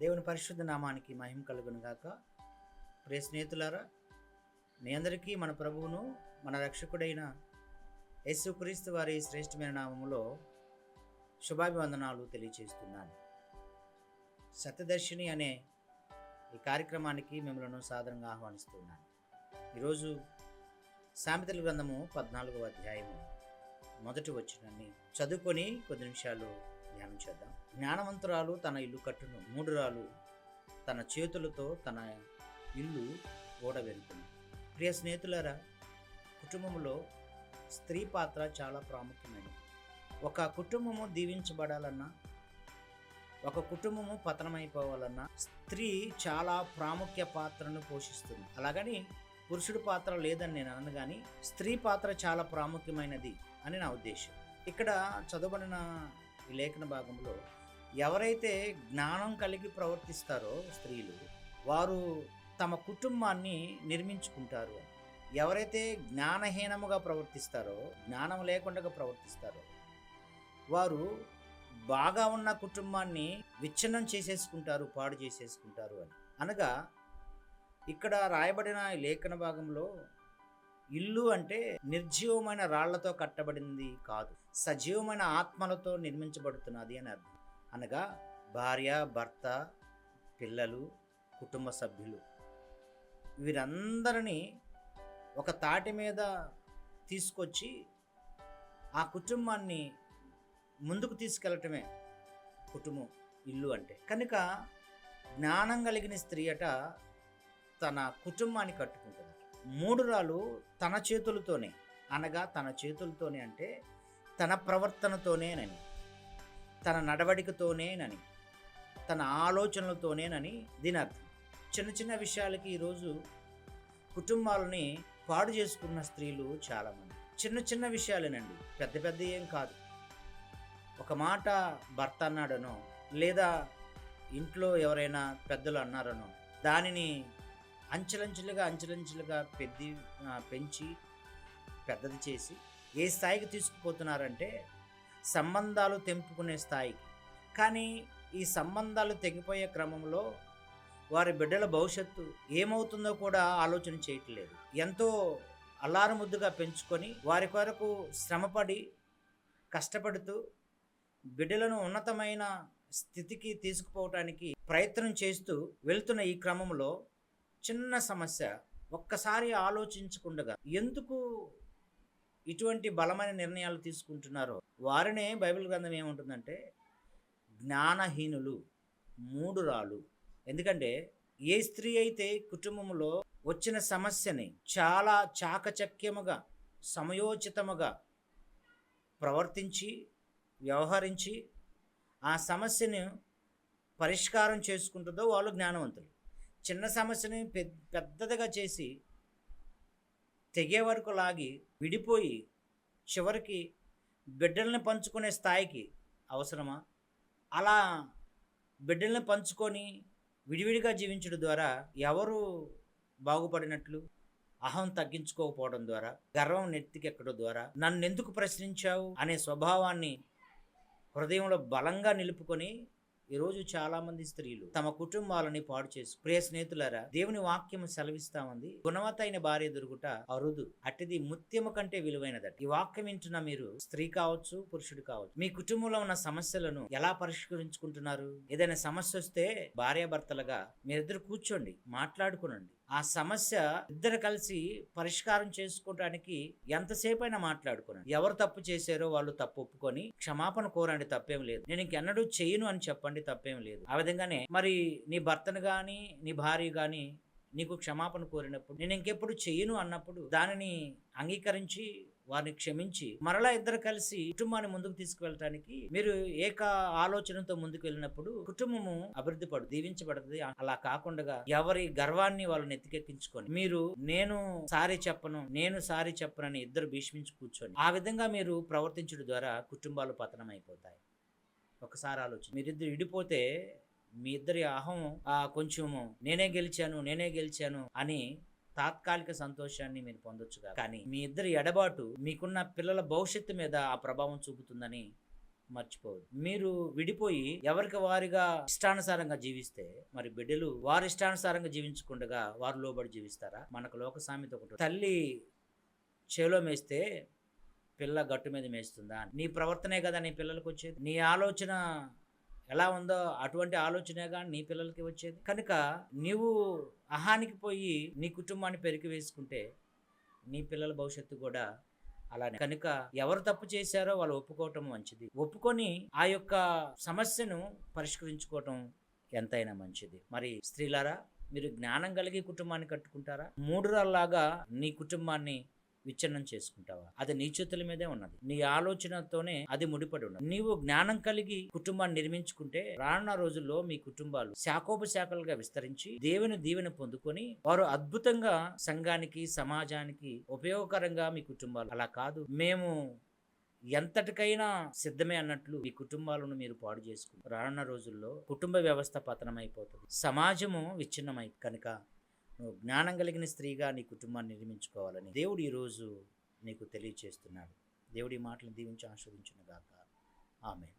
దేవుని పరిశుద్ధ నామానికి మహిమ కలుగును గాక. ప్రియ స్నేహితులారా, మీ అందరికీ మన ప్రభువును మన రక్షకుడైన యేసుక్రీస్తు వారి శ్రేష్టమైన నామములో శుభాభివందనాలు తెలియజేస్తున్నాను. సత్యదర్శిని అనే ఈ కార్యక్రమానికి మిమ్మల్ని సాదరంగా ఆహ్వానిస్తున్నాను. ఈరోజు సామెతల గ్రంథము 14వ అధ్యాయము మొదటి వచనాన్ని చదువుకొని కొద్ది నిమిషాలు ధ్యానం చేద్దాం. జ్ఞానవంతురాలు తన ఇల్లు కట్టును, మూఢురాలు తన చేతులతో తన ఇల్లు ఓడబెరుతుంది. ప్రియ స్నేహితులారా, కుటుంబంలో స్త్రీ పాత్ర చాలా ప్రాముఖ్యమైనది. ఒక కుటుంబము దీవించబడాలన్నా, ఒక కుటుంబము పతనమైపోవాలన్నా స్త్రీ చాలా ప్రాముఖ్య పాత్రను పోషిస్తుంది. అలాగని పురుషుడి పాత్ర లేదని నేను అనను, కానీ స్త్రీ పాత్ర చాలా ప్రాముఖ్యమైనది అని నా ఉద్దేశం. ఇక్కడ చదవబడిన ఈ లేఖన భాగంలో ఎవరైతే జ్ఞానం కలిగి ప్రవర్తిస్తారో స్త్రీలు, వారు తమ కుటుంబాన్ని నిర్మించుకుంటారు. ఎవరైతే జ్ఞానహీనముగా ప్రవర్తిస్తారో, జ్ఞానం లేకుండా ప్రవర్తిస్తారో, వారు బాగా ఉన్న కుటుంబాన్ని విచ్ఛిన్నం చేసేసుకుంటారు, పాడు చేసేసుకుంటారు అని అనగా, ఇక్కడ రాయబడిన ఈ లేఖన భాగంలో ఇల్లు అంటే నిర్జీవమైన రాళ్లతో కట్టబడింది కాదు, సజీవమైన ఆత్మలతో నిర్మించబడుతున్నది అని అర్థం. అనగా భార్య, భర్త, పిల్లలు, కుటుంబ సభ్యులు వీరందరినీ ఒక తాటి మీద తీసుకొచ్చి ఆ కుటుంబాన్ని ముందుకు తీసుకెళ్ళటమే కుటుంబం, ఇల్లు అంటే. కనుక జ్ఞానం కలిగిన స్త్రీ అట తన కుటుంబాన్ని కట్టుకుంటుంది. మూఢురాలు తన చేతులతోనే, అనగా తన చేతులతోనే అంటే తన ప్రవర్తనతోనేనని, తన నడవడికతోనేనని, తన ఆలోచనలతోనేనని దీని అర్థం. చిన్న చిన్న విషయాలకి ఈరోజు కుటుంబాలని పాడు చేసుకున్న స్త్రీలు చాలామంది. చిన్న చిన్న విషయాలేనండి, పెద్ద పెద్ద ఏం కాదు. ఒక మాట భర్త అన్నాడనో, లేదా ఇంట్లో ఎవరైనా పెద్దలు అన్నారనో, దానిని అంచెలంచెలుగా పెంచి పెద్దది చేసి ఏ స్థాయికి తీసుకుపోతున్నారంటే సంబంధాలు తెంపుకునే స్థాయికి. కానీ ఈ సంబంధాలు తెగిపోయే క్రమంలో వారి బిడ్డల భవిష్యత్తు ఏమవుతుందో కూడా ఆలోచన చేయట్లేదు. ఎంతో అల్లారుముద్దుగా పెంచుకొని వారి కొరకు శ్రమపడి కష్టపడుతూ బిడ్డలను ఉన్నతమైన స్థితికి తీసుకుపోవటానికి ప్రయత్నం చేస్తూ వెళ్తున్న ఈ క్రమంలో చిన్న సమస్య, ఒక్కసారి ఆలోచించకుండా ఎందుకు ఇటువంటి బలమైన నిర్ణయాలు తీసుకుంటున్నారో వారినే బైబిల్ గ్రంథం ఏముంటుందంటే జ్ఞానహీనులు, మూఢురాలు. ఎందుకంటే ఏ స్త్రీ అయితే కుటుంబంలో వచ్చిన సమస్యని చాలా చాకచక్యముగా, సమయోచితముగా ప్రవర్తించి వ్యవహరించి ఆ సమస్యను పరిష్కారం చేసుకుంటుందో వాళ్ళు జ్ఞానవంతులు. చిన్న సమస్యని పెద్దదిగా చేసి తెగే వరకు లాగి విడిపోయి చివరికి బిడ్డల్ని పంచుకునే స్థాయికి అవసరమా? అలా బిడ్డల్ని పంచుకొని విడివిడిగా జీవించడం ద్వారా ఎవరు బాగుపడినట్లు? అహం తగ్గించుకోకపోవడం ద్వారా, గర్వం నెత్తికెక్కడం ద్వారా, నన్నెందుకు ప్రశ్నించావు అనే స్వభావాన్ని హృదయంలో బలంగా నిలుపుకొని ఈరోజు చాలామంది స్త్రీలు తమ కుటుంబాలని పాడు చేసు. ప్రియ స్నేహితులారా, దేవుని వాక్యం సెలవిస్తామంది, గుణవతైన భార్య దొరుకుట అరుదు, అట్టిది ముత్యము కంటే విలువైనదట. ఈ వాక్యం వింటున్న మీరు స్త్రీ కావచ్చు, పురుషుడు కావచ్చు, మీ కుటుంబంలో ఉన్న సమస్యలను ఎలా పరిష్కరించుకుంటున్నారు? ఏదైనా సమస్య వస్తే భార్యాభర్తలుగా మీరిద్దరు కూర్చోండి, మాట్లాడుకునండి. ఆ సమస్య ఇద్దరు కలిసి పరిష్కారం చేసుకోవడానికి ఎంతసేపు అయినా మాట్లాడుకోనండి. ఎవరు తప్పు చేశారో వాళ్ళు తప్పు ఒప్పుకొని క్షమాపణ కోరండి, తప్పేం లేదు. నేను ఇంకెన్నడూ చేయను అని చెప్పండి, తప్పేం లేదు. ఆ విధంగానే మరి నీ భర్తను కానీ నీ భార్య కానీ నీకు క్షమాపణ కోరినప్పుడు, నేను ఇంకెప్పుడు చెయ్యను అన్నప్పుడు దానిని అంగీకరించి వారిని క్షమించి మరలా ఇద్దరు కలిసి కుటుంబాన్ని ముందుకు తీసుకువెళ్ళటానికి మీరు ఏక ఆలోచనతో ముందుకు వెళ్ళినప్పుడు కుటుంబము అభివృద్ధి పడు, దీవించబడుతుంది. అలా కాకుండా ఎవరి గర్వాన్ని వాళ్ళు నెత్తికెక్కించుకొని మీరు నేను సారీ చెప్పనని ఇద్దరు భీష్మించి కూర్చొని ఆ విధంగా మీరు ప్రవర్తించడం ద్వారా కుటుంబాలు పతనం అయిపోతాయి. ఒకసారి ఆలోచన, మీరిద్దరు విడిపోతే మీ ఇద్దరి అహం కొంచెము నేనే గెలిచాను అని తాత్కాలిక సంతోషాన్ని మీరు పొందొచ్చు. కానీ మీ ఇద్దరి ఎడబాటు మీకున్న పిల్లల భవిష్యత్తు మీద ఆ ప్రభావం చూపుతుందని మర్చిపోవద్దు. మీరు విడిపోయి ఎవరికి వారిగా ఇష్టానుసారంగా జీవిస్తే మరి బిడ్డలు వారి ఇష్టానుసారంగా జీవించకుండా వారు లోబడి జీవిస్తారా? మనకు లోక సామెత ఒకటి, తల్లి చేలో మేస్తే పిల్ల గట్టు మీద మేస్తుందా అని. నీ ప్రవర్తనే కదా నీ పిల్లలకు వచ్చేది. నీ ఆలోచన ఎలా ఉందో అటువంటి ఆలోచనేగా నీ పిల్లలకి వచ్చేది. కనుక నీవు అహానికి పోయి నీ కుటుంబాన్ని పెరికి వేసుకుంటే నీ పిల్లల భవిష్యత్తు కూడా అలానే. కనుక ఎవరు తప్పు చేశారో వాళ్ళు ఒప్పుకోవటం మంచిది. ఒప్పుకొని ఆ యొక్క సమస్యను పరిష్కరించుకోవటం ఎంతైనా మంచిది. మరి స్త్రీలారా, మీరు జ్ఞానం కలిగి కుటుంబాన్ని కట్టుకుంటారా? మూఢురాల్లాగా నీ కుటుంబాన్ని విచ్ఛిన్నం చేసుకుంటావా? అది నీ చేతుల మీదే ఉన్నది. నీ ఆలోచనతోనే అది ముడిపడి ఉన్నది. నీవు జ్ఞానం కలిగి కుటుంబాన్ని నిర్మించుకుంటే రానున్న రోజుల్లో మీ కుటుంబాలు శాఖోపశాఖలుగా విస్తరించి దేవుని దీవెన పొందుకొని వారు అద్భుతంగా సంఘానికి, సమాజానికి ఉపయోగకరంగా మీ కుటుంబాలు. అలా కాదు, మేము ఎంతటికైనా సిద్ధమే అన్నట్లు మీ కుటుంబాలను మీరు పాడు చేసుకుంటారు. రానున్న రోజుల్లో కుటుంబ వ్యవస్థ పతనమైపోతుంది, సమాజము విచ్ఛిన్నమై. కనుక నువ్వు జ్ఞానం కలిగిన స్త్రీగా నీ కుటుంబాన్ని నిర్మించుకోవాలని దేవుడు ఈరోజు నీకు తెలియచేస్తున్నాడు. దేవుడి మాటలను దీవించి ఆస్వాదించును గాక. ఆమేన్.